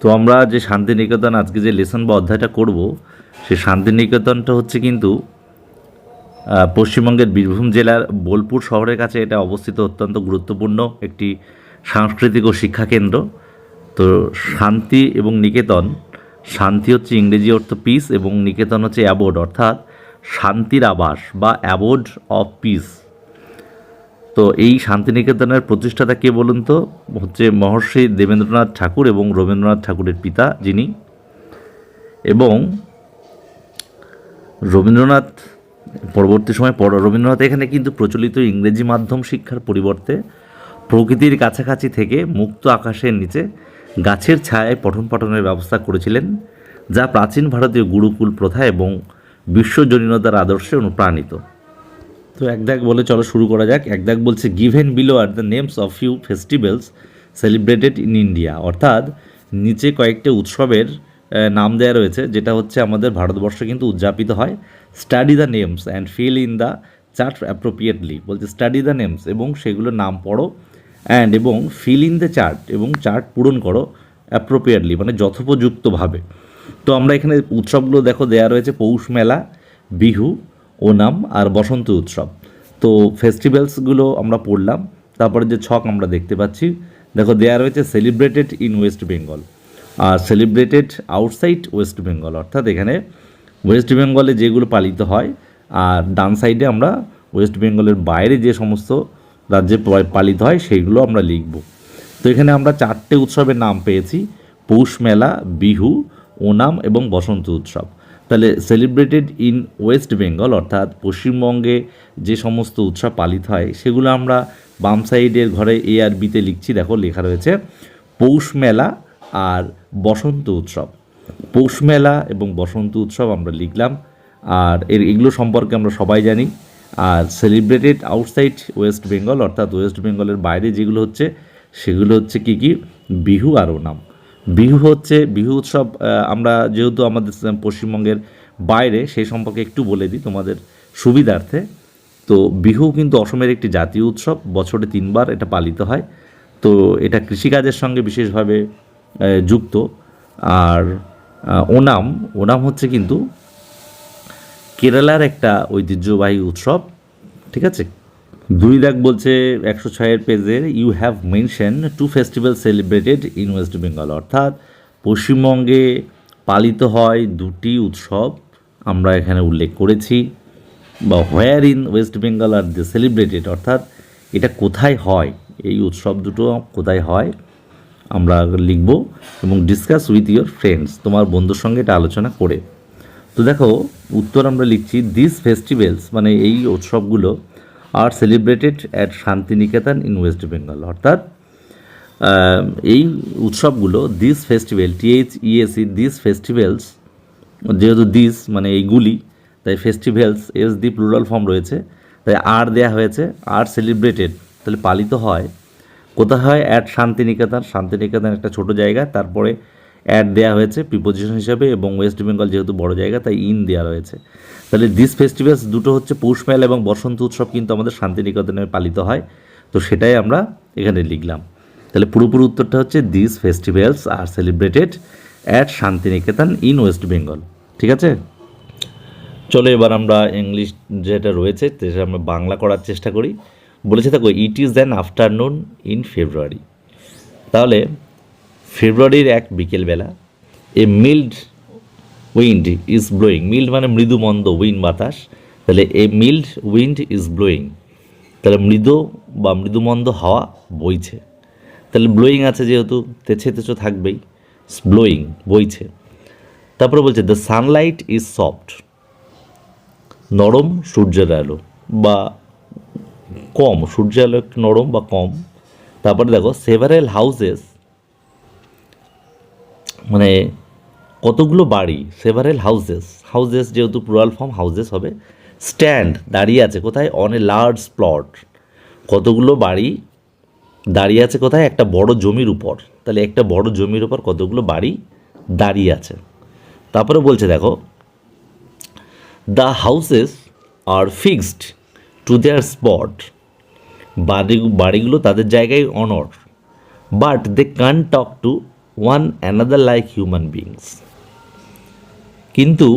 তো আমরা যে শান্তিনিকেতন আজকে যে লেসন বা অধ্যায়টা করব, সেই শান্তিনিকেতনটা হচ্ছে কিন্তু পশ্চিমবঙ্গের বীরভূম জেলার বোলপুর শহরের কাছে এটা অবস্থিত অত্যন্ত গুরুত্বপূর্ণ একটি সাংস্কৃতিক ও শিক্ষা কেন্দ্র। তো শান্তি এবং নিকেতন, শান্তি হচ্ছে ইংরেজি অর্থ পিস এবং নিকেতন হচ্ছে অ্যাবোর্ড অর্থাৎ শান্তির আবাস বা অ্যাবোর্ড অফ পিস। তো এই শান্তিনিকেতনের প্রতিষ্ঠাতা কে বলুন তো? হচ্ছে মহর্ষি দেবেন্দ্রনাথ ঠাকুর এবং রবীন্দ্রনাথ ঠাকুরের পিতা যিনি। এবং রবীন্দ্রনাথ পরবর্তী সময় রবীন্দ্রনাথ এখানে কিন্তু প্রচলিত ইংরেজি মাধ্যম শিক্ষার পরিবর্তে প্রকৃতির কাছাকাছি থেকে মুক্ত আকাশের নিচে গাছের ছায়ায় পঠন পাঠনের ব্যবস্থা করেছিলেন, যা প্রাচীন ভারতীয় গুরুকুল প্রথা এবং বিশ্বজনীনতার আদর্শে অনুপ্রাণিত। তো এক দাগ বলে চলো শুরু করা যাক। এক দাগ বলছে given below are the names of few festivals celebrated in India, অর্থাৎ নিচে কয়েকটা উৎসবের নাম দেওয়া রয়েছে যেটা হচ্ছে আমাদের ভারতবর্ষে কিন্তু উদযাপিত হয়। Study the names and feel in the chart appropriately, বলছে স্টাডি দ্য নেমস এবং সেগুলোর নাম পড়ো, অ্যান্ড এবং ফিল ইন দ্য চার্ট এবং চার্ট পূরণ করো অ্যাপ্রোপ্রিয়েটলি মানে যথোপযুক্তভাবে। তো আমরা এখানে উৎসবগুলো দেখো দেওয়া রয়েছে পৌষ মেলা, বিহু, ওনাম আর বসন্ত উৎসব। তো ফেস্টিভ্যালসগুলো আমরা পড়লাম। তারপরে যে ছক আমরা দেখতে পাচ্ছি দেখো দেয়া রয়েছে সেলিব্রেটেড ইন ওয়েস্ট বেঙ্গল আর সেলিব্রেটেড আউটসাইড ওয়েস্ট বেঙ্গল, অর্থাৎ এখানে ওয়েস্ট বেঙ্গলে যেগুলো পালিত হয় আর ডান সাইডে আমরা ওয়েস্ট বেঙ্গলের বাইরে যে সমস্ত রাজ্যে পালিত হয় সেইগুলো আমরা লিখব। তো এখানে আমরা চারটে উৎসবের নাম পেয়েছি: পৌষ মেলা, বিহু, ওনাম এবং বসন্ত উৎসব। তাহলে সেলিব্রেটেড ইন ওয়েস্ট বেঙ্গল অর্থাৎ পশ্চিমবঙ্গে যে সমস্ত উৎসব পালিত হয় সেগুলো আমরা বাম সাইডের ঘরে এ আর বিতে লিখছি। দেখো লেখা রয়েছে পৌষ মেলা আর বসন্ত উৎসব। পৌষ মেলা এবং বসন্ত উৎসব আমরা লিখলাম, আর এগুলো সম্পর্কে আমরা সবাই জানি। আর সেলিব্রেটেড আউটসাইড ওয়েস্ট বেঙ্গল অর্থাৎ ওয়েস্ট বেঙ্গলের বাইরে যেগুলো হচ্ছে সেগুলো হচ্ছে কী কী? বিহু আর ওনাম। বিহু হচ্ছে বিহু উৎসব, আমরা যেহেতু আমাদের পশ্চিমবঙ্গের বাইরে সেই সম্পর্কে একটু বলে দিই তোমাদের সুবিধার্থে। তো বিহু কিন্তু অসমের একটি জাতীয় উৎসব, বছরে 3বার এটা পালিত হয়। তো এটা কৃষিকাজের সঙ্গে বিশেষভাবে যুক্ত। আর ওনাম ওনাম হচ্ছে কিন্তু কেরালার একটা ঐতিহ্যবাহী উৎসব। ঠিক আছে। 2 দাগ বলছে 106 পেজের you have mention 2 festival celebrated in West Bengal, অর্থাৎ পশ্চিমবঙ্গে পালিত হয় 2টি উৎসব আমরা এখানে উল্লেখ করেছি। বা হোয়ার in West Bengal are the celebrated, অর্থাৎ এটা কোথায় হয়, এই উৎসব দুটো কোথায় হয় আমরা লিখব। এবং ডিসকাস উইথ ইয়োর ফ্রেন্ডস, তোমার বন্ধুর সঙ্গে এটা আলোচনা করে। তো দেখো উত্তর আমরা লিখছি দিস ফেস্টিভ্যালস মানে এই উৎসবগুলো আর celebrated at Santiniketan in West Bengal, অর্থাৎ এই উৎসবগুলো this festival THESE this festivals, যেহেতু দিস মানে এইগুলি তাই festivals S the plural form রয়েছে তাই আর দেয়া হয়েছে। আর সেলিব্রেটেড তাহলে পালিত হয় কোথায় হয়? অ্যাট শান্তিনিকেতন। শান্তিনিকেতন একটা ছোট জায়গা, তারপরে অ্যাড দেওয়া হয়েছে প্রিপোজিশন হিসাবে এবং ওয়েস্ট বেঙ্গল যেহেতু বড় জায়গা তাই ইন দেওয়া রয়েছে। তাহলে দিস ফেস্টিভ্যালস দুটো হচ্ছে পৌষ মেলা এবং বসন্ত উৎসব কিন্তু আমাদের শান্তিনিকেতনে পালিত হয়। তো সেটাই আমরা এখানে লিখলাম। তাহলে পুরোপুরি উত্তরটা হচ্ছে this festivals are celebrated at Santiniketan in West Bengal. ঠিক আছে। চলো এবার আমরা ইংলিশ যেটা রয়েছে সেটা আমরা বাংলা করার চেষ্টা করি। বলেছে দেখো it is an afternoon in February, তাহলে ফেব্রুয়ারির এক বিকেলবেলা a mild wind is blowing, mild মানে মৃদু মন্দ, উইন্ড বাতাস, তাহলে a mild wind is blowing, তাহলে মৃদু বা মৃদুমন্দ হাওয়া বইছে। তাহলে ব্লোয়িং আছে যেহেতু তেছে তেছো থাকবেই, ব্লোয়িং বইছে। তারপরে বলছে দ্য সানলাইট ইজ সফট, নরম সূর্যের আলো বা কম, সূর্যের আলো একটু নরম বা কম। তারপরে দেখো সেভারেল হাউসেস মানে কতগুলো বাড়ি, সেভারেল হাউসেস, হাউসেস যেহেতু প্লুরাল ফর্ম হাউসেস হবে। স্ট্যান্ড দাঁড়িয়ে আছে কোথায়? অন এ লার্জ প্লট, কতগুলো বাড়ি দাঁড়িয়ে আছে কোথায়? একটা বড় জমির উপর। তাহলে একটা বড় জমির উপর কতগুলো বাড়ি দাঁড়িয়ে আছে। তারপরে বলছে দেখো the houses are fixed to their spot, বাড়িগুলো তাদের জায়গায় অনর, but they can talk to one another like human beings, কিন্তু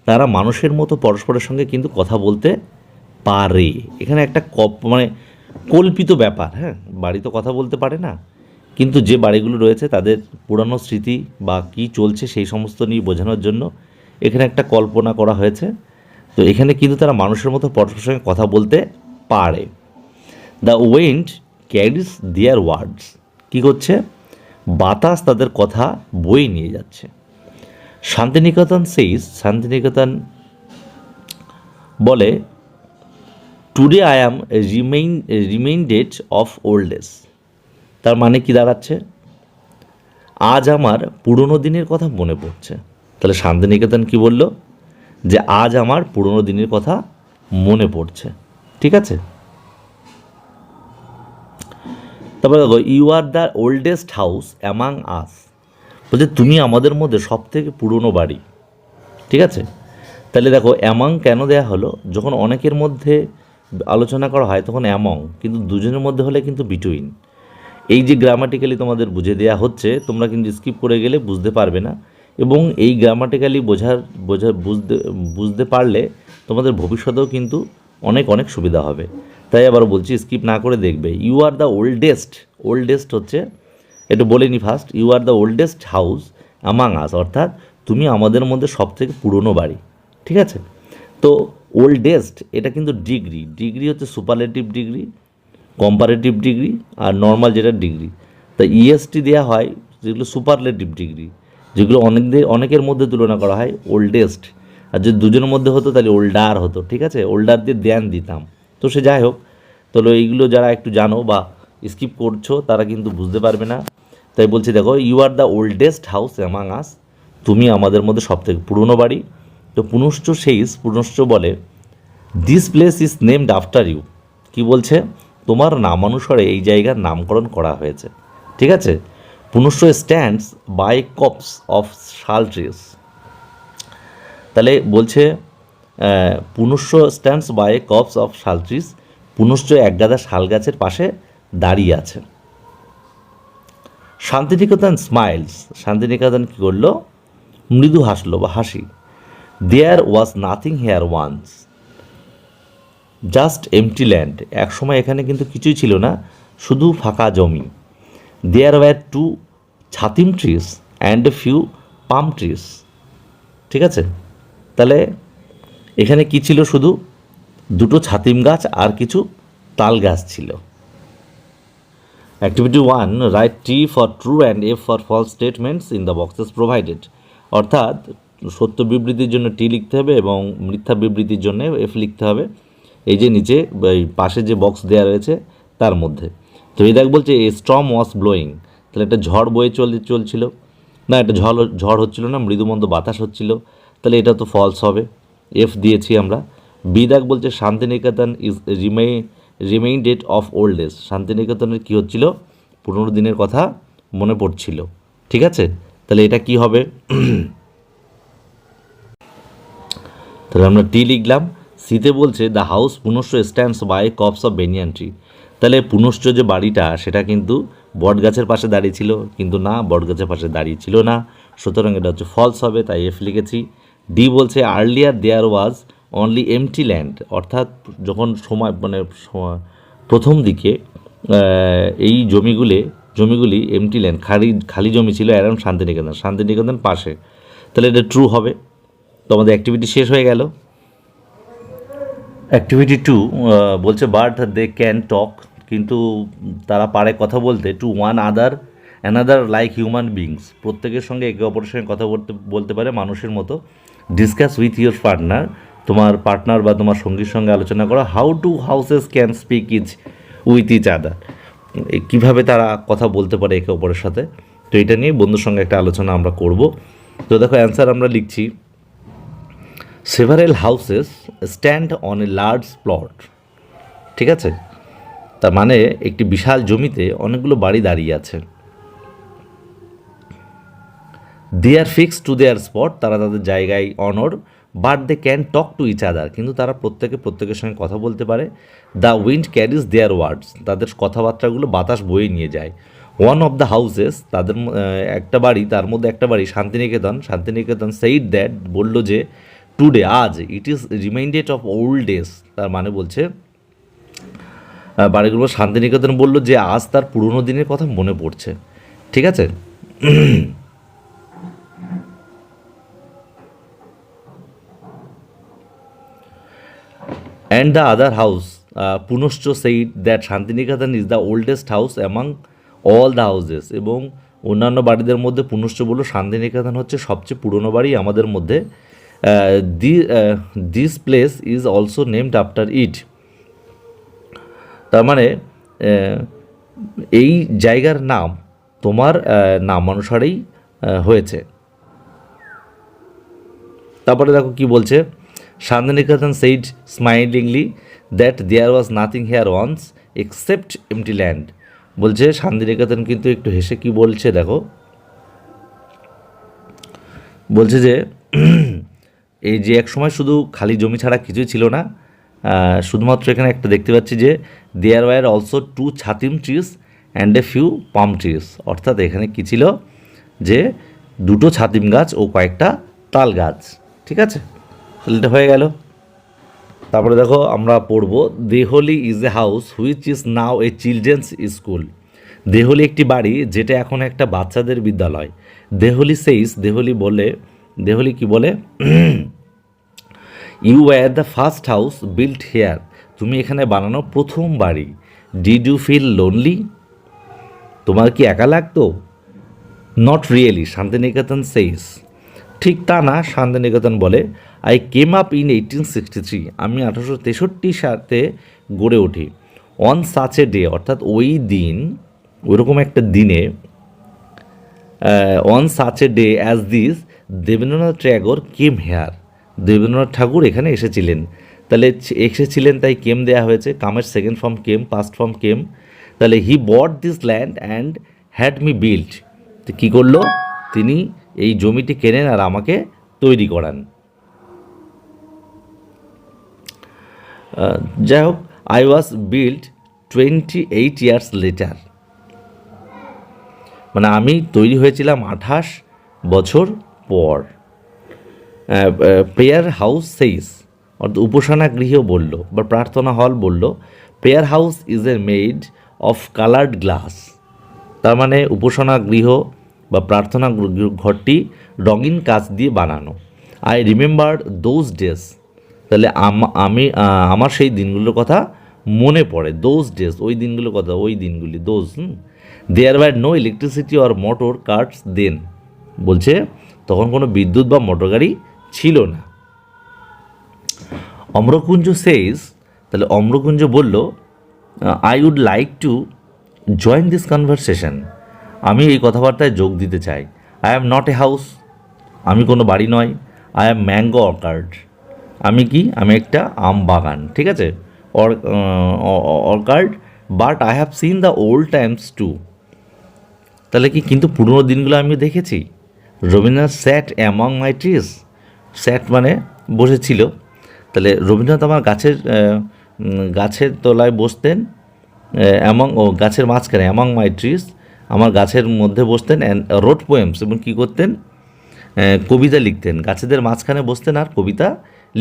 তারা মানুষের মতো পরস্পরের সঙ্গে কিন্তু কথা বলতে পারে। এখানে একটা মানে কল্পিত ব্যাপার, হ্যাঁ, বাড়ি তো কথা বলতে পারে না, কিন্তু যে বাড়িগুলো রয়েছে তাদের পুরানো স্মৃতি বা কী চলছে সেই সমস্ত নিয়ে বোঝানোর জন্য এখানে একটা কল্পনা করা হয়েছে। তো এখানে কিন্তু তারা মানুষের মতো পরস্পরের সঙ্গে কথা বলতে পারে। দ্য উইন্ড ক্যারিজ দেয়ার ওয়ার্ডস, কী করছে, বাতাস তাদের কথা বয়ে নিয়ে যাচ্ছে। শান্তিনিকেতন শান্তিনিকেতন বলে, today I am reminded of old days. তার মানে কি দাঁড়াচ্ছে, আজ আমার পুরনো দিনের কথা মনে পড়ছে। তাহলে শান্তিনিকেতন কি বলল, যে আজ আমার পুরনো দিনের কথা মনে পড়ছে। ঠিক আছে, তারপরে দেখো, you are the oldest house among us, বলছে তুমি আমাদের মধ্যে সব থেকে পুরনো বাড়ি। ঠিক আছে, তাহলে দেখো অ্যামাং কেন দেয়া হলো, যখন অনেকের মধ্যে আলোচনা করা হয় তখন অ্যামং, কিন্তু দুজনের মধ্যে হলে কিন্তু বিটুইন। এই যে গ্রামাটিক্যালি তোমাদের বুঝে দেওয়া হচ্ছে, তোমরা কিন্তু স্কিপ করে গেলে বুঝতে পারবে না, এবং এই গ্রামাটিক্যালি বুঝতে পারলে তোমাদের ভবিষ্যতেও কিন্তু অনেক অনেক সুবিধা হবে। তাই আবার বলছি, স্কিপ না করে দেখবে। ইউ আর দ্য ওল্ডেস্ট হচ্ছে, একটু বলে নি first, you are the oldest house among us, অর্থাৎ তুমি আমাদের মধ্যে সব থেকে পুরনো বাড়ি। ঠিক আছে, তো ওল্ডেস্ট এটা কিন্তু ডিগ্রি হচ্ছে সুপারলেটিভ ডিগ্রি, কম্পারেটিভ ডিগ্রি আর নর্মাল যেটা ডিগ্রি। তা ইএসটি দেওয়া হয় যেগুলো সুপারলেটিভ ডিগ্রি, যেগুলো অনেকের মধ্যে তুলনা করা হয় ওল্ডেস্ট। আর যদি দুজনের মধ্যে হতো তাহলে ওল্ডার হতো। ঠিক আছে, ওল্ডার দিয়ে দেন দিতাম। তো সে যাই হোক, তাহলে এইগুলো যারা একটু জানো বা স্কিপ করছো তারা কিন্তু বুঝতে পারবে না। তাই বলছি, দেখো, you are the oldest house among us, তুমি আমাদের মধ্যে সবথেকে পুরনো বাড়ি। তো পুনশ্চ বলে, this place is named after you, কী বলছে, তোমার নামানুসারে এই জায়গার নামকরণ করা হয়েছে। ঠিক আছে, পুনশ্চ স্ট্যান্ডস বাই কপস অফ শাল ট্রিস, তাহলে বলছে পুনশ্চ স্ট্যান্ডস বাই কপস অফ শাল ট্রিস, পুনশ্চ একগাদা শাল গাছের পাশে দাঁড়িয়ে আছে। শান্তিনিকেতন স্মাইলস, শান্তিনিকেতন কী করলো, মৃদু হাসলো বা হাসি। There was nothing here once, just empty land, একসময় এখানে কিন্তু কিছুই ছিল না, শুধু ফাঁকা জমি। There were two chatim trees and a few palm trees. ঠিক আছে, তাহলে এখানে কি ছিল, শুধু দুটো ছাতিম গাছ আর কিছু তাল গাছ ছিল। Activity 1, write T for true and F for false statements in the boxes provided, অর্থাৎ সত্য বিবৃতির জন্য টি লিখতে হবে এবং মিথ্যা বিবৃতির জন্য এফ লিখতে হবে, এই যে নিচে পাশে যে বক্স দেওয়া রয়েছে তার মধ্যে। তো এই দেখ বলছে, এ স্টর্ম ওয়াজ ব্লোয়িং, তাহলে একটা ঝড় বয়ে চলছিল না, একটা ঝড় হচ্ছিল না, মৃদুমন্দ বাতাস হচ্ছিল, তাহলে এটা তো ফলস হবে, এফ দিয়েছি আমরা। বি দেখ বলছে, Santiniketan is reminded of old days, শান্তিনিকেতনের কী হচ্ছিল, পুরনো দিনের কথা মনে পড়ছিল। ঠিক আছে, তাহলে এটা কি হবে, তাহলে আমরা টি লিখলাম। সিতে বলছে, the house Punashcha stands by copse of banyan tree, তাহলে পুনশ্চ যে বাড়িটা সেটা কিন্তু বট গাছের পাশে দাঁড়িয়ে ছিল, কিন্তু না, বট গাছের পাশে দাঁড়িয়ে ছিল না, সুতরাং এটা হচ্ছে ফলস হবে, তাই এফ লিখেছি। ডি বলছে, earlier there was only empty land, অর্থাৎ যখন প্রথম দিকে এই জমিগুলি এমটি ল্যান্ড, খালি জমি ছিল অ্যারাউন্ড শান্তিনিকেতন পাশে, তাহলে এটা ট্রু হবে। তো আমাদের অ্যাক্টিভিটি শেষ হয়ে গেল। অ্যাক্টিভিটি 2 বলছে, বাট দে ক্যান টক, কিন্তু তারা পারে কথা বলতে, to another like human beings, প্রত্যেকের সঙ্গে একে অপরের সঙ্গে কথা বলতে পারে মানুষের মতো। ডিসকাস উইথ ইউর পার্টনার, তোমার পার্টনার বা তোমার সঙ্গীর সঙ্গে আলোচনা করো। How two houses can speak with each other, কীভাবে তারা কথা বলতে পারে একে অপরের সাথে। তো এটা নিয়ে বন্ধুর সঙ্গে একটা আলোচনা আমরা করব। তো দেখো অ্যান্সার আমরা লিখছি, several houses stand on a large plot. ঠিক আছে, তার মানে একটি বিশাল জমিতে অনেকগুলো বাড়ি দাঁড়িয়ে আছে। They are fixed to their spot, তারা তাদের জায়গায় অনর। But they can talk to each other, কিন্তু তারা প্রত্যেকের সঙ্গে কথা বলতে পারে। The wind carries their words, তাদের কথাবার্তাগুলো বাতাস বয়ে নিয়ে যায়। ওয়ান অফ দ্য হাউসেস, তাদের একটা বাড়ি, তার মধ্যে একটা বাড়ি শান্তিনিকেতন সেইড দ্যাট, বললো যে টুডে, আজ, it is reminded of old days, তার মানে বলছে বাড়িগুলো শান্তিনিকেতন বললো যে আজ তার পুরনো দিনের কথা মনে পড়ছে। ঠিক আছে। And the other house, Punoshcho said that Shantiniketan is the oldest house among all the houses, এবং অন্যান্য বাড়িদের মধ্যে পুনশ্চ বলল শান্তিনিকেতন হচ্ছে সবচেয়ে পুরনো বাড়ি আমাদের মধ্যে। This place is also named after it, তার মানে এই জায়গার নাম তোমার নাম অনুসারেই হয়েছে। তারপরে দেখো কি বলছে, Santiniketan said smilingly that there was nothing here once except empty land, বলছে শান্তিনিকেতন কিন্তু একটু হেসে কি বলছে দেখো, বলছে যে এই যে এক সময় শুধু খালি জমি ছাড়া কিছুই ছিল না, শুধুমাত্র এখানে একটা দেখতে পাচ্ছি যে there were also 2 chhatim trees and a few palm trees, অর্থাৎ এখানে কি ছিল যে 2টো ছাতিম গাছ ও কয়েকটা তাল গাছ। ঠিক আছে, তাহলে এটা হয়ে গেল। তারপরে দেখো আমরা পড়ব, Dehali is a house which is now a children's school, Dehali একটি বাড়ি যেটা এখন একটা বাচ্চাদের বিদ্যালয়। দেহলি সেইস, দেহলি কি বলে, you were the first house built here, তুমি এখানে বানানো প্রথম বাড়ি। ডিড ইউ ফিল লোনলি, তোমার কি একা লাগতো? নট রিয়েলি, শান্তিনিকেতন সেইস, ঠিক তা না, শান্তিনিকেতন বলে, আই কেম আপ ইন 1863, আমি 1863 সালে গড়ে উঠি। অন সাচ এ ডে, অর্থাৎ ওই দিন, ওইরকম একটা দিনে, on such a day as this Debendranath Tagore came here, Debendranath Thakur এখানে এসেছিলেন। তাহলে এসেছিলেন তাই কেম দেওয়া হয়েছে, কামের second form came, past form came. তাহলে he bought this land and had me built, তো কী করলো, তিনি এই জমিটি কেনেন আর আমাকে তৈরি করান। যাই হোক, I was built 28 years later, মানে আমি তৈরি হয়েছিলাম 28 বছর পর। প্রেয়ার হাউস সেইস, অর্থাৎ উপাসনা গৃহ বলল বা প্রার্থনা হল বলল, prayer house is a made of coloured glass, তার মানে উপাসনা গৃহ বা প্রার্থনা ঘরটি রঙিন কাঁচ দিয়ে বানানো। আই রিমেম্বার দোজ ডেজ, তাহলে আমি আমার সেই দিনগুলোর কথা মনে পড়ে। দোজ ডেজ, ওই দিনগুলোর কথা, ওই দিনগুলি, those. There were no electricity or motor cars then, বলছে তখন কোনো বিদ্যুৎ বা মোটর গাড়ি ছিল না। অম্রকুঞ্জ সেইজ, তাহলে অম্রকুঞ্জ বলল, I would like to join this conversation, আমি এই কথাবার্তায় যোগ দিতে চাই। I am not a house, আমি কোনো বাড়ি নয়। আই অ্যাম ম্যাঙ্গো অর্কার্ড, আমি কি, আমি একটা আম বাগান। ঠিক আছে, orchard, but I have seen the old times too, তাহলে কি কিন্তু পুরনো দিনগুলো আমি দেখেছি। Rabindranath sat among my trees, sat মানে বসেছিল, তাহলে রবীন্দ্রনাথ আমার গাছের তলায় বসতেন, অ্যামং, ও গাছের মাঝখানে, অ্যামং মাই ট্রিজ, আমার গাছের মধ্যে বসতেন, অ্যান্ড রোড পোয়েমস, এবং কী করতেন, কবিতা লিখতেন, গাছেদের মাঝখানে বসতেন আর কবিতা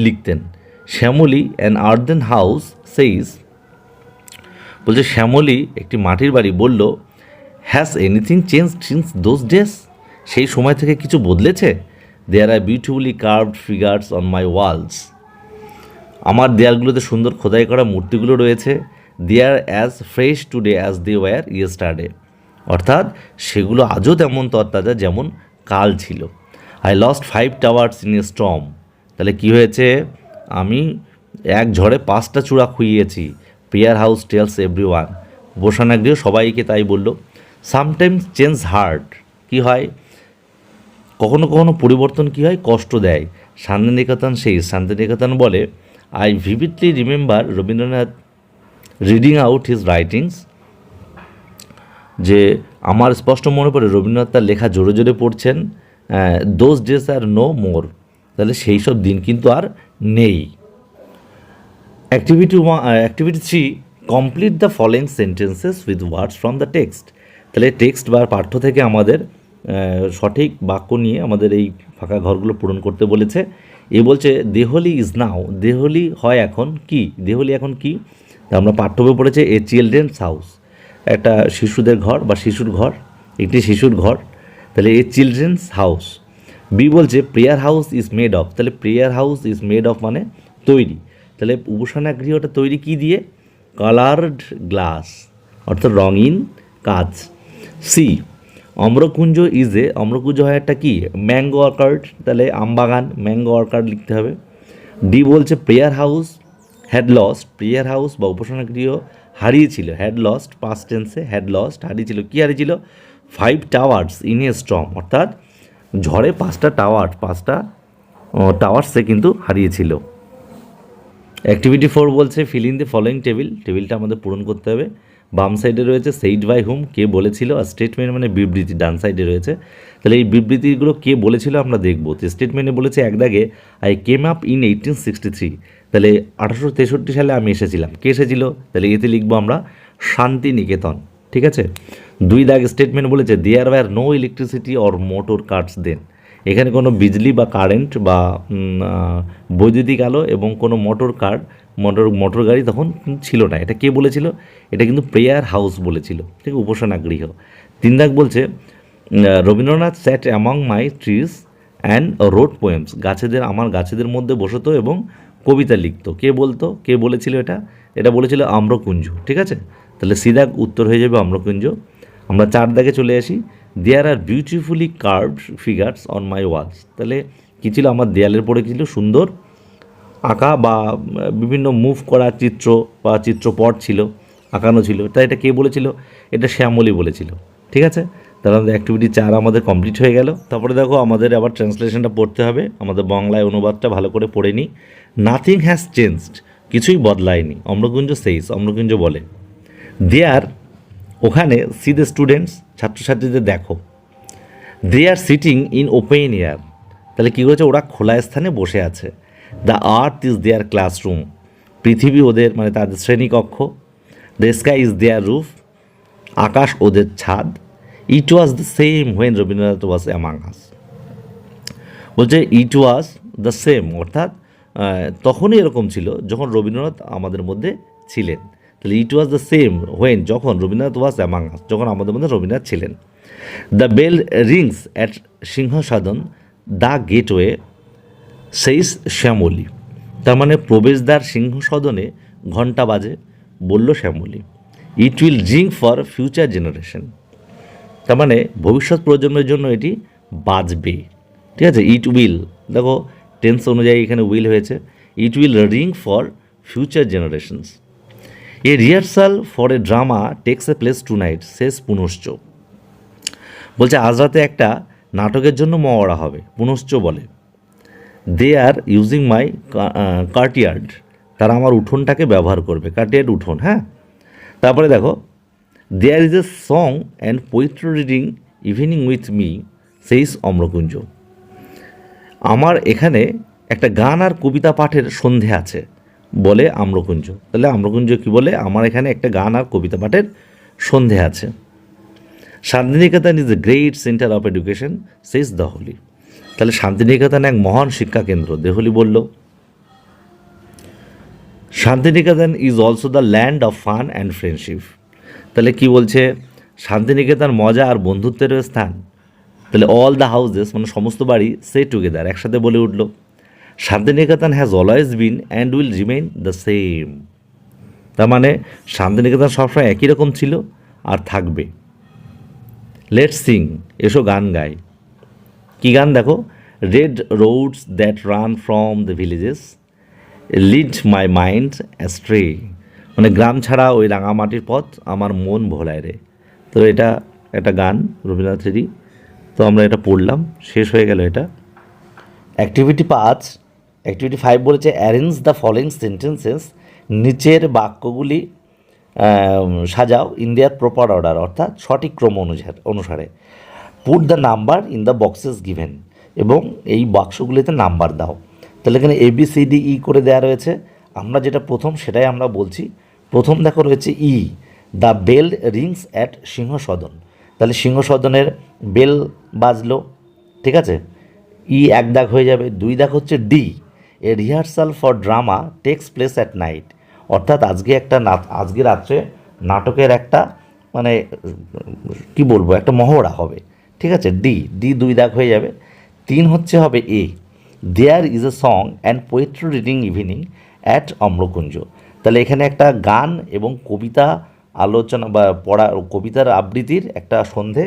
লিখতেন। Shyamali an earthen house says, বলছে শ্যামলী একটি মাটির বাড়ি বলল, has anything change since those days, সেই সময় থেকে কিছু বদলেছে। There are beautifully carved figures on my walls, আমার দেয়ালগুলোতে সুন্দর খোদাই করা মূর্তিগুলো রয়েছে। They are as fresh today as they were yesterday, অর্থাৎ সেগুলো আজও তেমন তরতাজা যেমন কাল ছিল। I lost 5 towers in a storm, তাহলে কী হয়েছে, আমি এক ঝড়ে 5টা চূড়া খুইয়েছি। Prayer house tells every one, উপাসনাগৃহ সবাইকে তাই বলল। সামটাইমস চেঞ্জ হার্ড, কী হয়, কখনো কখনো পরিবর্তন কী হয়, কষ্ট দেয়। শান্তিনিকেতন সেই, শান্তিনিকেতন বলে, I vividly remember Rabindranath reading out his writings, যে আমার স্পষ্ট মনে পড়ে রবীন্দ্রনাথ তার লেখা জোরে জোরে পড়ছেন। Those days are no more, তাহলে সেই সব দিন কিন্তু আর নেই। Activity 3, complete the following sentences with words from the text, তাহলে টেক্সট বা পাঠ্য থেকে আমাদের সঠিক বাক্য নিয়ে আমাদের এই ফাঁকা ঘরগুলো পূরণ করতে বলেছে। এ বলছে দেহলি ইজ নাও, দেহলি হয় এখন কি, দেহলি এখন কি, তা আমরা পাঠ্য বই পড়েছে এ চিলড্রেন্স হাউস, একটা শিশুদের ঘর বা শিশুর ঘর, একটি শিশুর ঘর, তাহলে এ চিলড্রেন্স হাউস। বি বলছে prayer house is made of, তাহলে prayer house is made of মানে তৈরি, তাহলে উপাসনা গৃহটা তৈরি কি দিয়ে, কালার্ড গ্লাস অর্থাৎ রঙিন কাঁচ। সি অম্রকুঞ্জ ইজ এ, অম্রকুঞ্জ হয় একটা কি, ম্যাঙ্গো অর্কার্ড, তাহলে আমবাগান, ম্যাঙ্গো অর্কার্ড লিখতে হবে। ডি বলছে prayer house had lost, prayer house বা উপাসনা গৃহ হারিয়েছিল, হ্যাড লস্ট পাস্ট টেন্সে, হ্যাড লস্ট হারিয়েছিল, কী হারিয়েছিল, 5 টাওয়ার্স ইন এ স্টর্ম, অর্থাৎ ঝড়ে 5টা টাওয়ার্সে কিন্তু হারিয়েছিল। অ্যাক্টিভিটি 4 বলছে fill in the following table, টেবিলটা আমাদের পূরণ করতে হবে। বাম সাইডে রয়েছে সেইড বাই হুম, কে বলেছিল, আর স্টেটমেন্ট মানে বিবৃতি ডান সাইডে রয়েছে। তাহলে এই বিবৃতিগুলো কে বলেছিল আমরা দেখব। তো স্টেটমেন্টে বলেছে এক দাগে আই কেম আপ ইন 1863, তাহলে 1863 সালে আমি এসেছিলাম, কে এসেছিল, তাহলে এতে লিখবো আমরা শান্তিনিকেতন, ঠিক আছে। 2 দাগ স্টেটমেন্ট বলেছে there were no electricity or motor cars then, এখানে কোনো বিজলি বা কারেন্ট বা বৈদ্যুতিক আলো এবং কোনো মোটর গাড়ি তখন ছিল না। এটা কে বলেছিল, এটা কিন্তু প্রেয়ার হাউস বলেছিল, ঠিক, উপাসনা গৃহ। 3 দাগ বলছে Rabindranath sat among my trees and wrote poems, আমার গাছেদের মধ্যে বসতো এবং কবিতা লিখতো, কে বলতো, কে বলেছিল এটা, এটা বলেছিল আম্রকুঞ্জ, ঠিক আছে। তাহলে সিধা উত্তর হয়ে যাবে আম্রকুঞ্জ। আমরা 4 দাগে চলে আসি, there are beautifully carved figures on my walls, তাহলে কী ছিল, আমার দেয়ালের পরে কী ছিল, সুন্দর আঁকা বা বিভিন্ন মুভ করা চিত্র বা চিত্রপট ছিল, আঁকানো ছিল, তাই এটা কে বলেছিল, এটা শ্যামলী বলেছিল, ঠিক আছে। তাহলে আমাদের অ্যাক্টিভিটি 4 আমাদের কমপ্লিট হয়ে গেল। তারপরে দেখো আমাদের আবার ট্রান্সলেশনটা পড়তে হবে, আমাদের বাংলায় অনুবাদটা ভালো করে পড়ে নিই। নাথিং হ্যাজ চেঞ্জড, কিছুই বদলায়নি, অম্রকুঞ্জ সেইস, অম্রকুঞ্জ বলে। দেয়ার ওখানে, সি দ্য স্টুডেন্টস, ছাত্রছাত্রীদের দেখো, they are sitting in open air, তাহলে কী করেছে, ওরা খোলা স্থানে বসে আছে। The earth is their classroom, পৃথিবী ওদের মানে তাদের শ্রেণীকক্ষ। The sky is their roof, আকাশ ওদের ছাদ। It was the same when Rabindranath was among us, বলছে ইট ওয়াজ দ্য সেম, অর্থাৎ তখনই এরকম ছিল যখন রবীন্দ্রনাথ আমাদের মধ্যে ছিলেন। তাহলে ইট ওয়াজ দ্য সেম হোয়েন, যখন রবীন্দ্রনাথ ওয়াজ অ্যামাং আস, যখন আমাদের মধ্যে রবীন্দ্রনাথ ছিলেন। The bell rings at Singhasadan the gateway says Shyamali, তার মানে প্রবেশদ্বার সিংহসদনে ঘণ্টা বাজে, বলল Shyamali. It will ring for future generation, তার মানে ভবিষ্যৎ প্রজন্মের জন্য এটি বাজবে, ঠিক আছে। ইট উইল, দেখো টেন্স অনুযায়ী এখানে উইল হয়েছে, it will ring for future generations. A rehearsal for a drama takes a place tonight, শেষ পুনশ্চ, বলছে আজ রাতে একটা নাটকের জন্য মহড়া হবে, পুনশ্চ বলে। দে আর ইউজিং মাই কার্টইয়ার্ড, তারা আমার উঠোনটাকে ব্যবহার করবে, কার্টইয়ার্ড উঠোন, হ্যাঁ। তারপরে দেখো there is a song and poetry reading evening with me says Amrakunja, আমার এখানে একটা গান আর কবিতা পাঠের সন্ধে আছে, বলে আম্রকুঞ্জ। তাহলে আম্রকুঞ্জ কী বলে, আমার এখানে একটা গান আর কবিতা পাঠের সন্ধে আছে। Santiniketan is a great centre of education says Dehali, তাহলে শান্তিনিকেতন এক মহান শিক্ষা কেন্দ্র, দেহলি বলল। Santiniketan is also the land of fun and friendship, তাহলে কি বলছে, শান্তিনিকেতন মজা আর বন্ধুত্বের স্থান, তাহলে অল দ্য হাউজেস মানে সমস্ত বাড়ি সে টুগেদার একসাথে বলে উঠল। Santiniketan has always been and will remain the same, তার মানে শান্তিনিকেতন সবসময় একই রকম ছিল আর থাকবে। লেটস সিং, এসো গান গাই, কী গান দেখো, red roads that run from the villages lead my mind astray, মানে গ্রাম ছাড়া ওই রাঙামাটির পথ আমার মন ভোলায় রে। তো এটা একটা গান রবীন্দ্রনাথেরই, তো আমরা এটা পড়লাম, শেষ হয়ে গেল এটা। অ্যাক্টিভিটি 5, অ্যাক্টিভিটি 5 বলেছে অ্যারেঞ্জ দ্য ফলোয়িং সেন্টেন্সেস, নিচের বাক্যগুলি সাজাও ইন দেয়ার প্রপার অর্ডার, অর্থাৎ সঠিক ক্রম অনুসারে। Put the number in the boxes given, এবং এই বাক্সগুলিতে নাম্বার দাও। তাহলে এখানে ABCDE করে দেওয়া রয়েছে, আমরা যেটা প্রথম সেটাই আমরা বলছি। প্রথম দেখো রয়েছে ই, দ্য বেল রিংস অ্যাট সিংহসদন, তাহলে সিংহসদনের বেল বাজলো, ঠিক আছে, ই 1 দাগ হয়ে যাবে। 2 দাগ হচ্ছে D, A rehearsal for drama takes place at night, অর্থাৎ আজকে রাত্রে নাটকের একটা মানে কি বলবো একটা মহড়া হবে, ঠিক আছে, ডি 2 দাগ হয়ে যাবে। 3 হচ্ছে হবে A, there is a song and poetry reading evening at Amrakunja, তাহলে এখানে একটা গান এবং কবিতা আলোচনা বা পড়া কবিতার আবৃত্তির একটা সন্ধে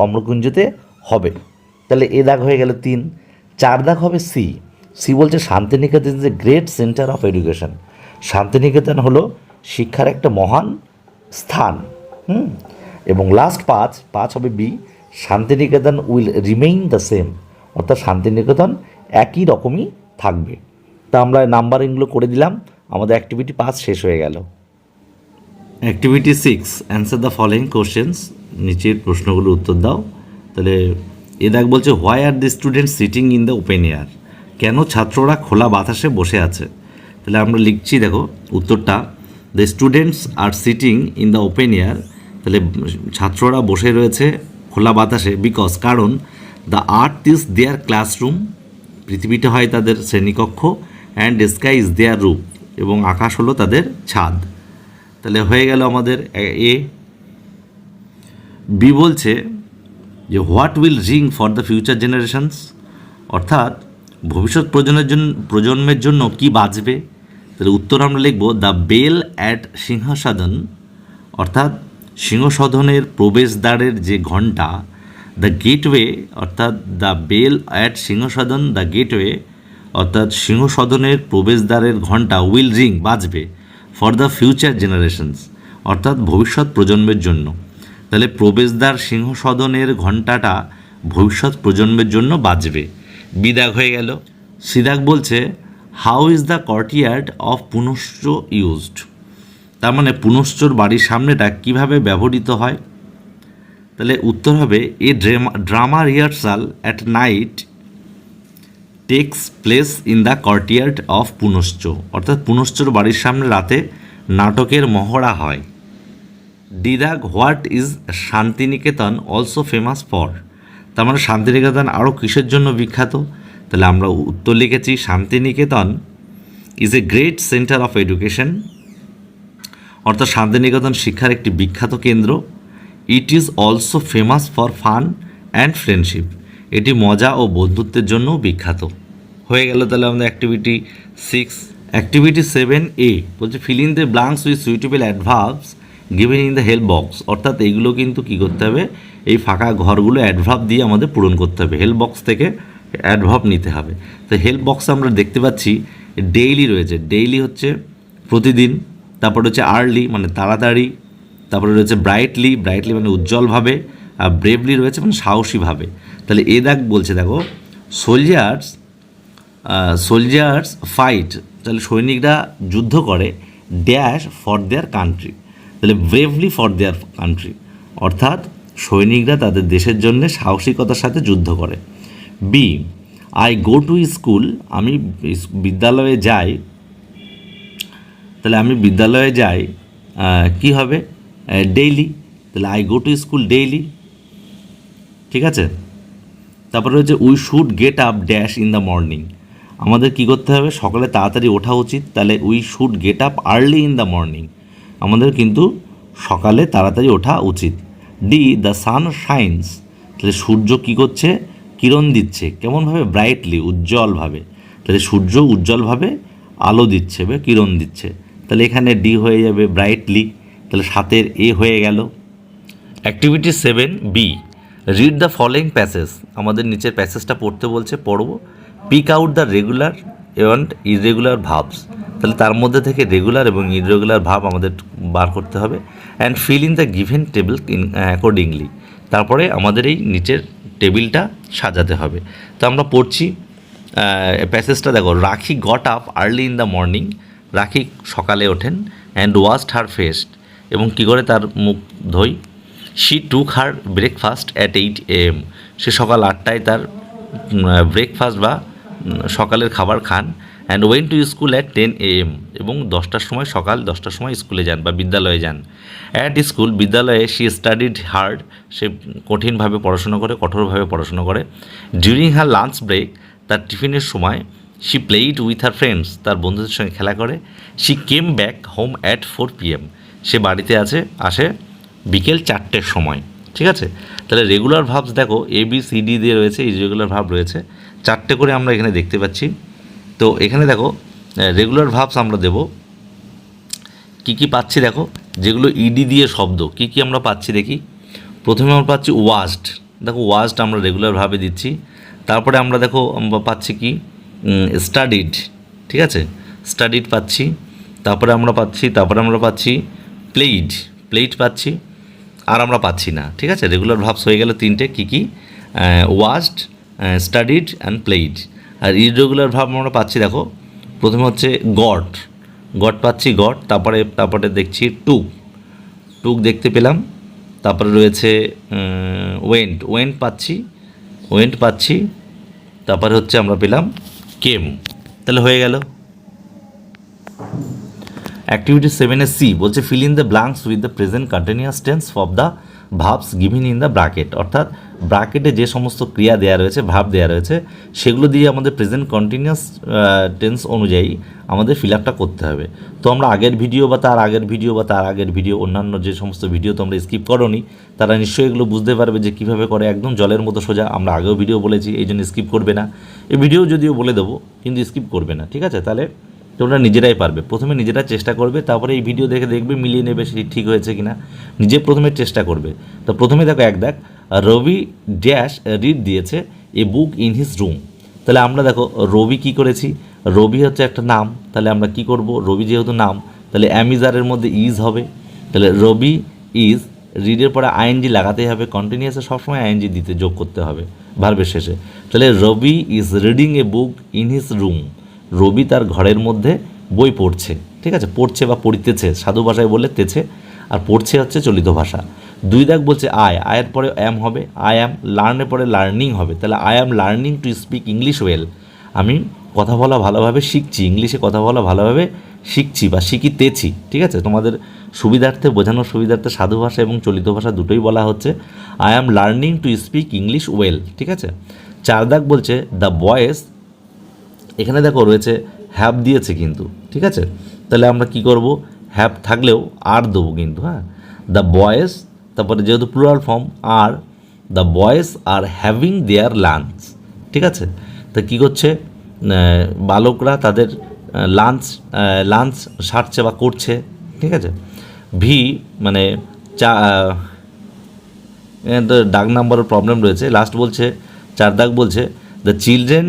অম্রকুঞ্জতে হবে, তাহলে এ দাগ হয়ে গেল 3। 4 দাগ হবে সি বলছে Santiniketan is a great centre of education, শান্তিনিকেতন হলো শিক্ষার একটা মহান স্থান। এবং লাস্ট 5 হবে B, Santiniketan will remain the same, অর্থাৎ শান্তিনিকেতন একই রকমই থাকবে। তা আমরা নাম্বারিংগুলো করে দিলাম, আমাদের অ্যাক্টিভিটি 5 শেষ হয়ে গেল। Activity 6, answer the following questions, নিচের প্রশ্নগুলোর উত্তর দাও। তাহলে এ দাগ বলছে why are the student sitting in the open air, কেন ছাত্ররা খোলা বাতাসে বসে আছে। তাহলে আমরা লিখছি, দেখো উত্তরটা, the students are sitting in the open air, তাহলে ছাত্ররা বসে রয়েছে খোলা বাতাসে, বিকজ কারণ the earth is their classroom, পৃথিবীটা হয় তাদের শ্রেণীকক্ষ, and sky is their roof, এবং আকাশ হলো তাদের ছাদ। তাহলে হয়ে গেল আমাদের এ। বি বলছে যে what will ring for the future generations, অর্থাৎ ভবিষ্যৎ প্রজন্মের জন্য কি বাজবে। তাহলে উত্তর আমরা লিখব দ্য বেল অ্যাট সিংহসদন, অর্থাৎ সিংহসদনের প্রবেশদ্বারের যে ঘণ্টা, দ্য গেটওয়ে, অর্থাৎ the bell at Singhasadan the gateway, অর্থাৎ সিংহসদনের প্রবেশদ্বারের ঘণ্টা উইল রিং বাজবে ফর দ্য ফিউচার জেনারেশনস, অর্থাৎ ভবিষ্যৎ প্রজন্মের জন্য। তাহলে প্রবেশদ্বার সিংহসদনের ঘণ্টাটা ভবিষ্যৎ প্রজন্মের জন্য বাজবে, বিদাগ হয়ে গেল। সিদাগ বলছে how is the courtyard of Punashcha used, তার মানে পুনশ্চর বাড়ির সামনেটা কিভাবে ব্যবহৃত হয়। তাহলে উত্তর হবে a drama rehearsal at night takes place in the courtyard of Punashcha, অর্থাৎ পুনশ্চর বাড়ির সামনে রাতে নাটকের মহড়া হয়। ডিদাগ what is Santiniketan also famous for, তার মানে শান্তিনিকেতন আরও কিসের জন্য বিখ্যাত। তাহলে আমরা উত্তর লিখেছি Santiniketan is a great centre of education, অর্থাৎ শান্তিনিকেতন শিক্ষার একটি বিখ্যাত কেন্দ্র। It is also famous for fun and friendship, এটি মজা ও বন্ধুত্বের জন্যও বিখ্যাত। হয়ে গেল তাহলে আমাদের অ্যাক্টিভিটি 6। অ্যাক্টিভিটি 7A বলছে feel in the blanks with suitable adverbs given in the help box, অর্থাৎ এইগুলো কিন্তু কী করতে হবে, এই ফাঁকা ঘরগুলো অ্যাডভার্ব দিয়ে আমাদের পূরণ করতে হবে, হেল্প বক্স থেকে অ্যাডভার্ব নিতে হবে। তো হেল্প বক্সে আমরা দেখতে পাচ্ছি ডেইলি রয়েছে, ডেইলি হচ্ছে প্রতিদিন, তারপর হচ্ছে আর্লি মানে তাড়াতাড়ি, তারপরে রয়েছে ব্রাইটলি, ব্রাইটলি মানে উজ্জ্বলভাবে, আর ব্রেভলি রয়েছে মানে সাহসীভাবে। তাহলে এ দাগ বলছে দেখো সোলজার্স ফাইট, তাহলে সৈনিকরা যুদ্ধ করে ড্যাশ ফর দেয়ার কান্ট্রি, তাহলে ব্রেভলি ফর দেয়ার কান্ট্রি, অর্থাৎ সৈনিকরা তাদের দেশের জন্য সাহসিকতার সাথে যুদ্ধ করে। B I go to school, আমি বিদ্যালয়ে যাই, তাহলে আমি বিদ্যালয়ে যাই কি হবে ডেইলি, তাহলে I go to school daily, ঠিক আছে। তারপরে হচ্ছে we should get up dash in the morning, আমাদের কী করতে হবে, সকালে তাড়াতাড়ি ওঠা উচিত, তাহলে we should get up early in the morning, আমাদের কিন্তু সকালে তাড়াতাড়ি ওঠা উচিত। ডি দ্য সান শাইন্স, তাহলে সূর্য কী করছে, কিরণ দিচ্ছে, কেমনভাবে ব্রাইটলি উজ্জ্বলভাবে, তাহলে সূর্য উজ্জ্বলভাবে আলো দিচ্ছে বা কিরণ দিচ্ছে, তাহলে এখানে ডি হয়ে যাবে ব্রাইটলি, তাহলে 7 এ হয়ে গেল। Activity 7B read the following passage, আমাদের নিচের প্যাসেজটা পড়তে বলছে, পড়ব। Pick out the regular and irregular verbs, তাহলে তার মধ্যে থেকে রেগুলার এবং ইররেগুলার ভার্ব আমাদের বার করতে হবে। And feel in the given table accordingly, তারপরে আমাদের এই নিচের টেবিলটা সাজাতে হবে। তো আমরা পড়ছি প্যাসেজটা, দেখো রাখি got up early in the morning, রাখি সকালে ওঠেন, অ্যান্ড ওয়াশড হার ফেস, এবং কী করে তার মুখ ধোয়। She took her breakfast at 8 AM, সে সকাল 8টায় তার ব্রেকফাস্ট বা সকালের খাবার খান। And went to school at 10 AM, এবং 10টার সময়, সকাল 10টার সময় স্কুলে যান বা বিদ্যালয়ে যান। অ্যাট স্কুল, বিদ্যালয়ে শি স্টাডিড হার্ড, সে কঠিনভাবে পড়াশোনা করে, কঠোরভাবে পড়াশোনা করে। ডিউরিং হার লাঞ্চ ব্রেক, তার টিফিনের সময়, she played with her friends, তার বন্ধুদের সঙ্গে খেলা করে। She came back home at 4 PM, সে বাড়িতে আসে বিকেল 4টের সময়। ঠিক আছে, তাহলে রেগুলার ভার্বস দেখো ABCD দিয়ে রয়েছে, ইররেগুলার ভার্ব রয়েছে 4টে করে আমরা এখানে দেখতে পাচ্ছি। তো এখানে দেখো রেগুলার ভার্বস আমরা দেব, কি কি পাচ্ছি দেখো, যেগুলো ইডি দিয়ে শব্দ, কি কি আমরা পাচ্ছি দেখি। প্রথমে আমরা পাচ্ছি ওয়াজড, দেখো ওয়াজড আমরা রেগুলার ভাবে দিচ্ছি। তারপরে আমরা দেখো আমরা পাচ্ছি কি স্টাডিড, ঠিক আছে, স্টাডিড পাচ্ছি। তারপরে আমরা পাচ্ছি প্লেইড পাচ্ছি, আর আমরা পাচ্ছি না। ঠিক আছে, রেগুলার ভার্বস হয়ে গেল 3টে, কী কী, ওয়াজড, স্টাডিড অ্যান্ড প্লেইড। আর ইররেগুলার ভার্ব আমরা পাচ্ছি দেখো, প্রথমে হচ্ছে গট পাচ্ছি, তারপরে দেখছি টুক দেখতে পেলাম। তারপরে রয়েছে ওয়েন্ট পাচ্ছি। তারপরে হচ্ছে আমরা পেলাম কেম। তাহলে হয়ে গেল। অ্যাক্টিভিটি 7-এ সি বলছে feel in the blanks with the present continuous tense of the verbs given in the bracket, অর্থাৎ ব্র্যাকেটে যে সমস্ত ক্রিয়া দেওয়া রয়েছে, ভার্ব দেওয়া রয়েছে, সেগুলো দিয়ে আমাদের প্রেজেন্ট কন্টিনিউয়াস টেন্স অনুযায়ী আমাদের ফিল আপটা করতে হবে। তো আমরা আগের ভিডিও বা তার আগের ভিডিও অন্যান্য যে সমস্ত ভিডিও তোমরা স্কিপ করোনি, তারা নিশ্চয়ই এগুলো বুঝতে পারবে যে কীভাবে করে, একদম জলের মতো সোজা। আমরা আগেও ভিডিও বলেছি, এই জন্য স্কিপ করবে না। এই ভিডিও যদিও বলে দেবো, কিন্তু স্কিপ করবে না। ঠিক আছে, তাহলে তোমরা নিজেরাই পারবে। প্রথমে নিজেরা চেষ্টা করবে, তারপরে এই ভিডিও দেখবে মিলিয়ে নেবে সেটি ঠিক হয়েছে কিনা। নিজে প্রথমে চেষ্টা করবে। তো প্রথমে দেখো রবি ড্যাশ রিড দিয়েছে এ বুক ইন হিজ রুম। তাহলে আমরা দেখো রবি কি করেছি, রবি হচ্ছে একটা নাম, তাহলে আমরা কি করব, রবি যেহেতু নাম, তাহলে অ্যামিজারের মধ্যে ইজ হবে। তাহলে রবি ইজ, রিডের পরে আইএনজি লাগাতেই হবে, কন্টিনিউয়াসে সবসময় আইএনজি দিতে যোগ করতে হবে ভার্বের শেষে। তাহলে Ravi is reading a book in his room, Ravi তার ঘরের মধ্যে বই পড়ছে। ঠিক আছে, পড়ছে বা পড়িতেছে, সাধু ভাষায় বললে তেছে, আর পড়ছে হচ্ছে চলিত ভাষা। 2 বলছে আয়ের পরে অ্যাম হবে, আই অ্যাম, লার্নের পরে লার্নিং হবে। তাহলে I am learning to speak English well, আমি কথা বলা ভালোভাবে শিখছি, ইংলিশে কথা বলা ভালোভাবে শিখছি বা শিখিতেছি। ঠিক আছে, তোমাদের সুবিধার্থে, বোঝানোর সুবিধার্থে সাধু ভাষা এবং চলিত ভাষা দুটোই বলা হচ্ছে। I am learning to speak English well. ঠিক আছে, 4 বলছে দ্য বয়েজ, এখানে দেখো রয়েছে হ্যাভ দিয়েছে কিন্তু। ঠিক আছে, তাহলে আমরা কি করব, হ্যাভ থাকলেও আর দেবো কিন্তু। হ্যাঁ, দ্য বয়েজ, তারপরে যেহেতু plural form are, the boys are having their lunch. ঠিক আছে, তা কী করছে, বালকরা তাদের লাঞ্চ সারছে বা করছে। ঠিক আছে, ভি মানে তো ডাক নাম্বারের প্রবলেম রয়েছে। লাস্ট বলছে 4 বলছে দ্য চিলড্রেন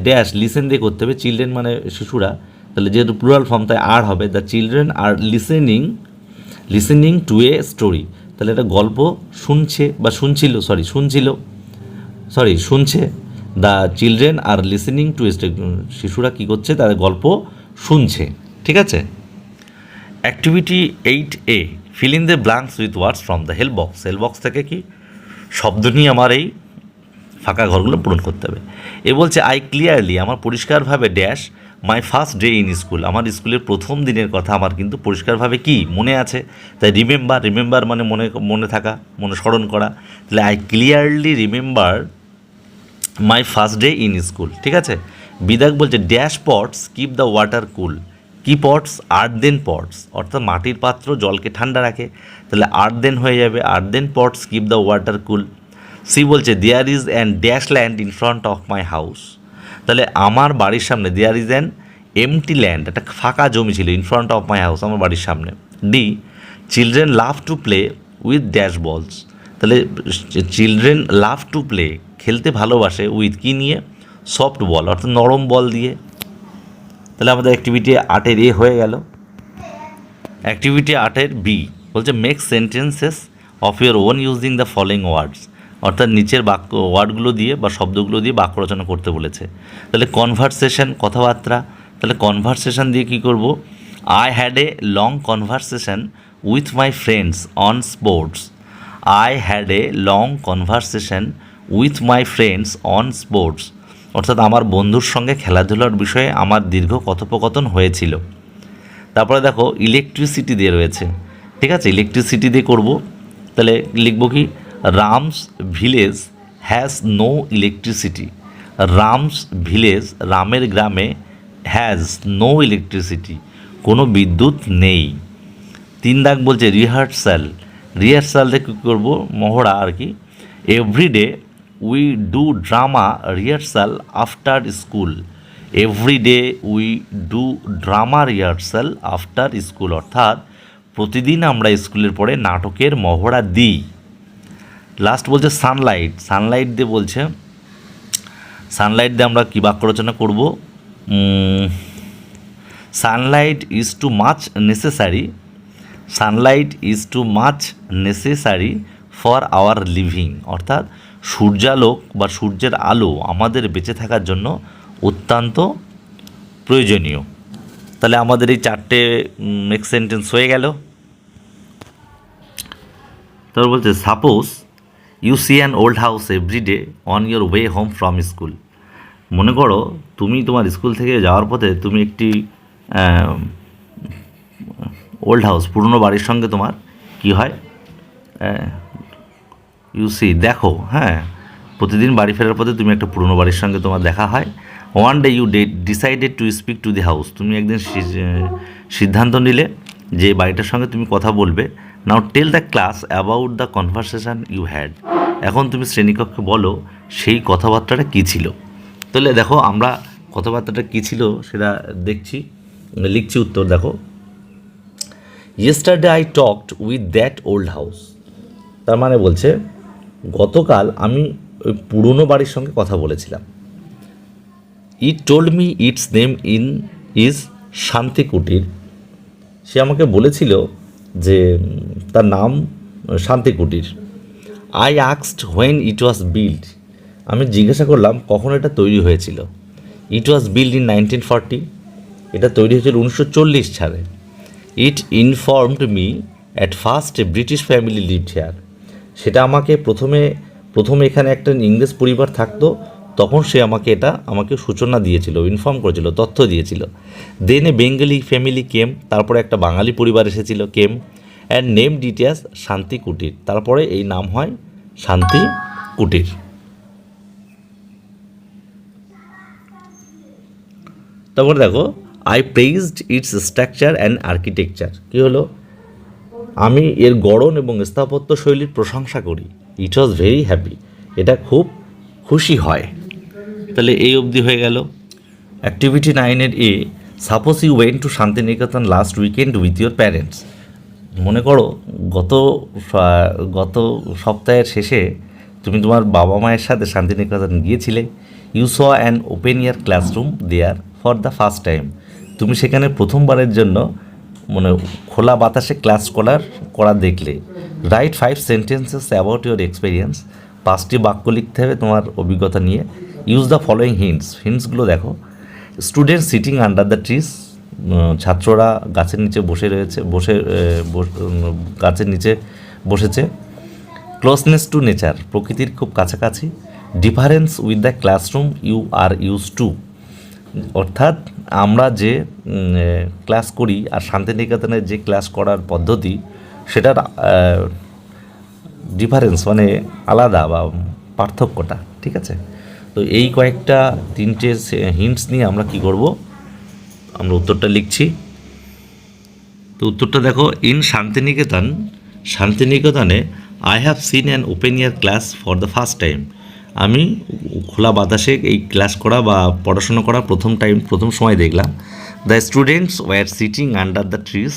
ড্যাশ লিসেন দিয়ে করতে হবে, চিলড্রেন মানে শিশুরা, তাহলে যেহেতু প্লুরাল ফর্ম তাই আর হবে। The children are listening to a story, তাহলে এটা গল্প শুনছে বা শুনছে। The children are listening to a story, শিশুরা কী করছে, তাদের গল্প শুনছে। ঠিক আছে, activity 8A fill in the blanks with words from the help box থেকে কি শব্দ নিয়ে আমার এই ফাঁকা ঘরগুলো পূরণ করতে হবে। এ বলছে আই ক্লিয়ারলি, আমার পরিষ্কারভাবে dash my first day in school, আমার স্কুলের প্রথম দিনের কথা আমার কিন্তু পরিষ্কারভাবে কি মনে আছে। তাই রিমেম্বার মানে মনে থাকা, মনে স্মরণ করা। তাহলে I clearly remember my first day in school. ঠিক আছে, বিদাক বলছে dash pots keep the water কুল, কি পটস, আর্থেন পটস, অর্থাৎ মাটির পাত্র জলকে ঠান্ডা রাখে। তাহলে আর্থেন হয়ে যাবে, earthen pots keep the water cool. C বলছে there is an dash land in front of my house, তাহলে আমার বাড়ির সামনে there is an empty land, একটা ফাঁকা জমি ছিল, in front of my house, আমার বাড়ির সামনে। D children love to play with dash balls, তাহলে চিলড্রেন লাভ টু প্লে, খেলতে ভালোবাসে, উইথ কী নিয়ে, সফট বল, অর্থাৎ নরম বল দিয়ে। তাহলে আমাদের অ্যাক্টিভিটি 8-এর এ হয়ে গেল। অ্যাক্টিভিটি 8-এর বি বলছে make sentences of your own using the following words, অর্থাৎ নিচের ওয়ার্ডগুলো দিয়ে বা শব্দগুলো দিয়ে বাক্য রচনা করতে বলেছে। তাহলে কনভারসেশন, কথাবার্তা, তাহলে কনভারসেশন দিয়ে কী করব, I had a long conversation with my friends on sports, I had a long conversation with my friends on sports, অর্থাৎ আমার বন্ধুর সঙ্গে খেলাধুলার বিষয়ে আমার দীর্ঘ কথোপকথন হয়েছিল। তারপরে দেখো ইলেকট্রিসিটি দিয়ে রয়েছে, ঠিক আছে, ইলেকট্রিসিটি দিয়ে করব। তাহলে লিখব কি, Ram's village has no electricity. Ram's village, রামের গ্রামে, হ্যাজ নো ইলেকট্রিসিটি, কোনো বিদ্যুৎ নেই। 3 দাগ বলছে রিহার্সাল। রিহার্সাল দিয়ে কী করবো, মহড়া আর কি। Everyday we do drama rehearsal after school. Everyday we do drama rehearsal after school, অর্থাৎ প্রতিদিন আমরা স্কুলের পরে নাটকের মহড়া দিই। লাস্ট বলছে সানলাইট। সানলাইট দিয়ে বলছে, সানলাইট দিয়ে আমরা কী বাক্য রচনা করব, Sunlight is too much necessary. Sunlight is too much necessary for our living, অর্থাৎ সূর্যালোক বা সূর্যের আলো আমাদের বেঁচে থাকার জন্য অত্যন্ত প্রয়োজনীয়। তাহলে আমাদের এই 4টে নেক্সট সেন্টেন্স হয়ে গেল। তারপর বলছে suppose you see an old house everyday on your way home from school. মনে করো তুমি তোমার স্কুল থেকে যাওয়ার পথে তুমি একটি ওল্ড হাউস, পুরনো বাড়ির সঙ্গে তোমার কি হয়, ইউসি দেখো, হ্যাঁ, প্রতিদিন বাড়ি ফেরার পথে তুমি একটা পুরনো বাড়ির সঙ্গে তোমার দেখা হয়। One day you decided to speak to the house. তুমি একদিন সিদ্ধান্ত নিলে যে বাড়িটার সঙ্গে তুমি কথা বলবে। Now tell the class about the conversation you had. এখন তুমি শ্রেণীকক্ষে বলো সেই কথাবার্তাটা কী ছিল। তাহলে দেখো আমরা কথাবার্তাটা কী ছিল সেটা দেখছি, লিখছি উত্তর। দেখো, yesterday I talked with that old house. তার মানে বলছে গতকাল আমি ওই পুরনো বাড়ির সঙ্গে কথা বলেছিলাম। It told me its name is Shanti Kutir. সে আমাকে বলেছিল যে তার নাম Shanti Kutir. I asked when it was build. আমি জিজ্ঞাসা করলাম কখন এটা তৈরি হয়েছিল। It was build in 1940। এটা তৈরি হয়েছিল 1940 সালে। It informed me at first a British family lived here. সেটা আমাকে প্রথমে এখানে একটা ইংরেজ পরিবার থাকতো, তখন সে আমাকে সূচনা দিয়েছিল, ইনফর্ম করেছিল, তথ্য দিয়েছিল। দেন এ বেঙ্গলি ফ্যামিলি কেম, তারপরে একটা বাঙালি পরিবার এসেছিল, কেম, অ্যান্ড নেম ডিটেলস শান্তি কুটির। তারপরে এই নাম হয় শান্তি কুটির। তারপরে দেখো, I praised its structure and architecture. কী হলো, আমি এর গড়ন এবং স্থাপত্য শৈলীর প্রশংসা করি। ইট ওয়াজ ভেরি হ্যাপি, এটা খুব খুশি হয়। তাহলে এই অবধি হয়ে গেল। অ্যাক্টিভিটি 9-এর A, suppose you went to Santiniketan last weekend with your parents. মনে করো গত সপ্তাহের শেষে তুমি তোমার বাবা মায়ের সাথে শান্তিনিকেতন গিয়েছিলে। You saw an open air classroom there for the first time. তুমি সেখানে প্রথমবারের জন্য খোলা বাতাসে ক্লাস করা দেখলে। Write 5 sentences about your experience. 5টি বাক্য লিখতে হবে তোমার অভিজ্ঞতা নিয়ে। ইউজ দ্য ফলোয়িং হিন্টসগুলো দেখো। Student sitting under the trees. ছাত্ররা গাছের নিচে গাছের নিচে বসেছে। ক্লোজনেস টু নেচার, প্রকৃতির খুব কাছাকাছি। Difference with the classroom you are use to, অর্থাৎ আমরা যে ক্লাস করি আর শান্তিনিকেতনের যে ক্লাস করার পদ্ধতি সেটার ডিফারেন্স আলাদা বা পার্থক্যটা, ঠিক আছে। তো এই কয়েকটা 3টে হিন্টস নিয়ে আমরা কি করব, আমরা উত্তরটা লিখছি। তো উত্তরটা দেখো, ইন শান্তিনিকেতনে I have scene an open air class for the first time. আমি খোলা বাতাসে এই ক্লাস করা বা পড়াশোনা করা প্রথম সময় দেখলাম। The students were sitting under the trees.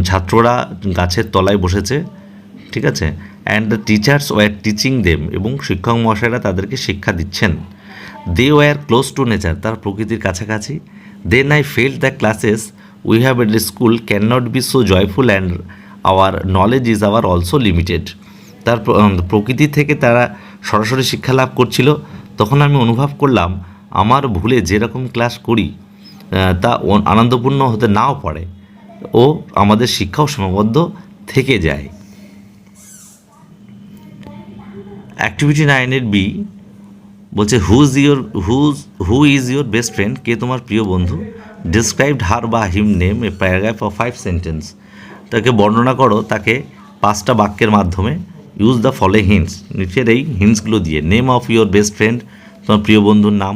ছাত্ররা গাছের তলায় বসেছে, ঠিক আছে। And the teachers were teaching them, এবং শিক্ষক মহাশয়রা তাদেরকে শিক্ষা দিচ্ছেন। They were close to nature, তার প্রকৃতির কাছাকাছি। Then I felt the classes we have at school can not be so joyful and our knowledge is our also limited. তার প্রকৃতি থেকে তারা সরাসরি শিক্ষা লাভ করছিল। তখন আমি অনুভব করলাম আমার ভুলে যেরকম ক্লাস করি তা আনন্দপূর্ণ হতে নাও পারে, ও আমাদের শিক্ষাও সীমাবদ্ধ থেকে যায়। অ্যাক্টিভিটি 9-এর বি, বলছে who is your best friend, কে তোমার প্রিয় বন্ধু, ডিসক্রাইবড হার বা him name a paragraph of 5 sentence, তাকে বর্ণনা করো তাকে 5টা বাক্যের মাধ্যমে, ইউজ দ্য ফলোইং হিন্টস, নিচের এই হিন্টসগুলো দিয়ে, name of your best friend, তোমার প্রিয় বন্ধুর নাম,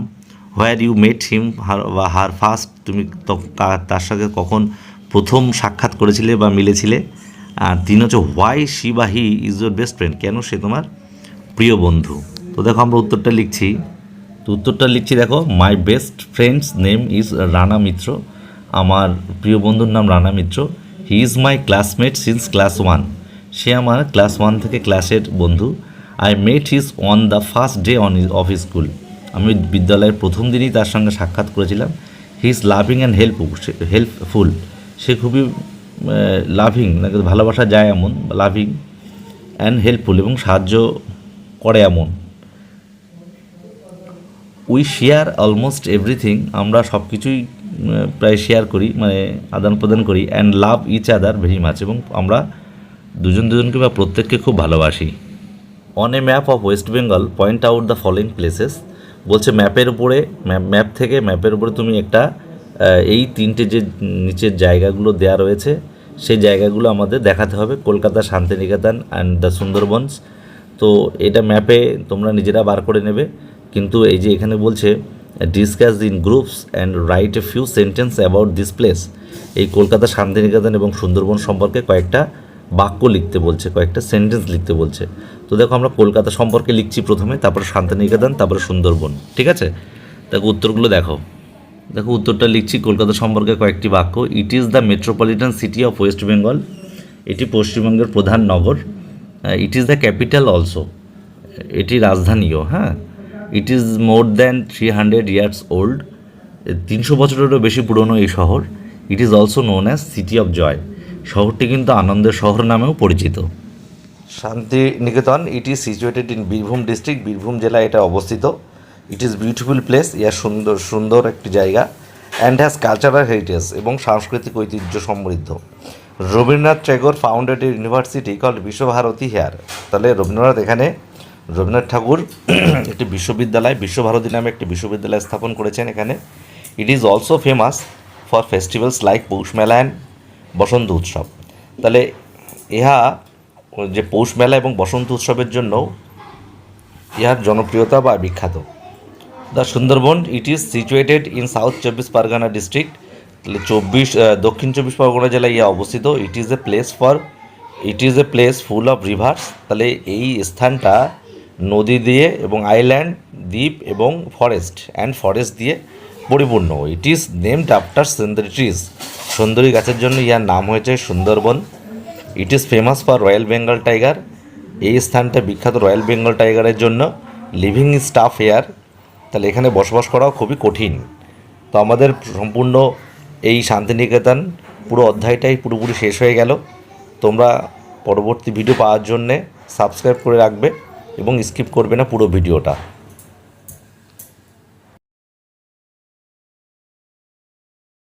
হোয়ার ইউ মেট হিম বা হার ফার্স্ট, তুমি তার সাথে কখন প্রথম সাক্ষাৎ করেছিলে বা মিলেছিলে, আর 3 হচ্ছে হোয়াই শি বা he is your best friend, কেন সে তোমার প্রিয় বন্ধু। তো দেখো আমরা উত্তরটা লিখছি, দেখো, my best friends name is Rana Mitra, আমার প্রিয় বন্ধুর নাম Rana Mitra, he is my classmate since class 1, সে আমার ক্লাস 1 থেকে ক্লাসের বন্ধু, I met his on the first day of school, আমি বিদ্যালয়ের প্রথম দিনই তার সঙ্গে সাক্ষাৎ করেছিলাম, he is loving and helpful, সে খুবই লাভিং, ভালোবাসা যায় এমন, লাভিং অ্যান্ড হেল্পফুল, এবং সাহায্য করে এমন, উই শেয়ার অলমোস্ট এভরিথিং, আমরা সব কিছুই প্রায় শেয়ার করি, আদান প্রদান করি, and love each other very much, এবং আমরা দুজনকে বা প্রত্যেককে খুব ভালোবাসি। On a map of West Bengal point out the following places, বলছে ম্যাপের উপরে তুমি একটা এই 3টে যে নিচের জায়গাগুলো দেওয়া রয়েছে সেই জায়গাগুলো আমাদের দেখাতে হবে, কলকাতা, শান্তিনিকেতন অ্যান্ড দ্য সুন্দরবনস। তো এটা ম্যাপে তোমরা নিজেরা বার করে নেবে, কিন্তু এই যে এখানে বলছে discuss in groups and write a few sentence about this place, এই কলকাতা, শান্তিনিকেতন এবং সুন্দরবন সম্পর্কে কয়েকটা বাক্য লিখতে বলছে, কয়েকটা সেন্টেন্স লিখতে বলছে। তো দেখো আমরা কলকাতা সম্পর্কে লিখছি প্রথমে, তারপরে শান্তিনিকেতন, তারপরে সুন্দরবন, ঠিক আছে। দেখো উত্তরগুলো দেখো উত্তরটা লিখছি, কলকাতা সম্পর্কে কয়েকটি বাক্য, it is the metropolitan city of West Bengal, এটি পশ্চিমবঙ্গের প্রধান নগর, it is the capital also, এটি রাজধানীও, হ্যাঁ, it is more than 300 years old, 300 বছরেরও বেশি পুরনো এই শহর, it is also known as city of joy, শহরটি কিন্তু আনন্দের শহর নামেও পরিচিত। Santiniketan, it is situated in Birbhum district, Birbhum জেলায় এটা অবস্থিত, ইট ইজ বিউটিফুল প্লেস, ইয়ার সুন্দর একটি জায়গা, অ্যান্ড হ্যাজ কালচারাল হেরিটেজ, এবং সাংস্কৃতিক ঐতিহ্য সমৃদ্ধ। Rabindranath Tagore founded a university called Visvabharati here, তাহলে রবীন্দ্রনাথ ঠাকুর একটি বিশ্বভারতী নামে একটি বিশ্ববিদ্যালয় স্থাপন করেছেন এখানে। It is also famous for festivals like Poush Mela and বসন্ত উৎসব, তাহলে ইহা যে পৌষ মেলা এবং বসন্ত উৎসবের জন্য ইহার জনপ্রিয়তা বা বিখ্যাত। The Sundarbans, it is situated in south 24 Parganas district, তাহলে দক্ষিণ 24 পরগনা জেলায় ইহা অবস্থিত। It is a place full of rivers, তাহলে এই স্থানটা নদী দিয়ে এবং আইল্যান্ড, দ্বীপ এবং ফরেস্ট দিয়ে পরিপূর্ণ। ইট ইজ নেমড আফটার সুন্দরী ট্রিজ, সুন্দরী গাছের জন্য ইহার নাম হয়েছে Sundarban. It is famous for royal Bengal tiger, এই স্থানটা বিখ্যাত রয়্যাল বেঙ্গল টাইগারের জন্য। লিভিং ইজ টাফ হেয়ার, তাহলে এখানে বসবাস করাও খুবই কঠিন। তো আমাদের সম্পূর্ণ এই শান্তিনিকেতন পুরো অধ্যায়টাই পুরোপুরি শেষ হয়ে গেল। তোমরা পরবর্তী ভিডিও পাওয়ার জন্যে সাবস্ক্রাইব করে রাখবে এবং স্কিপ করবে না পুরো ভিডিওটা।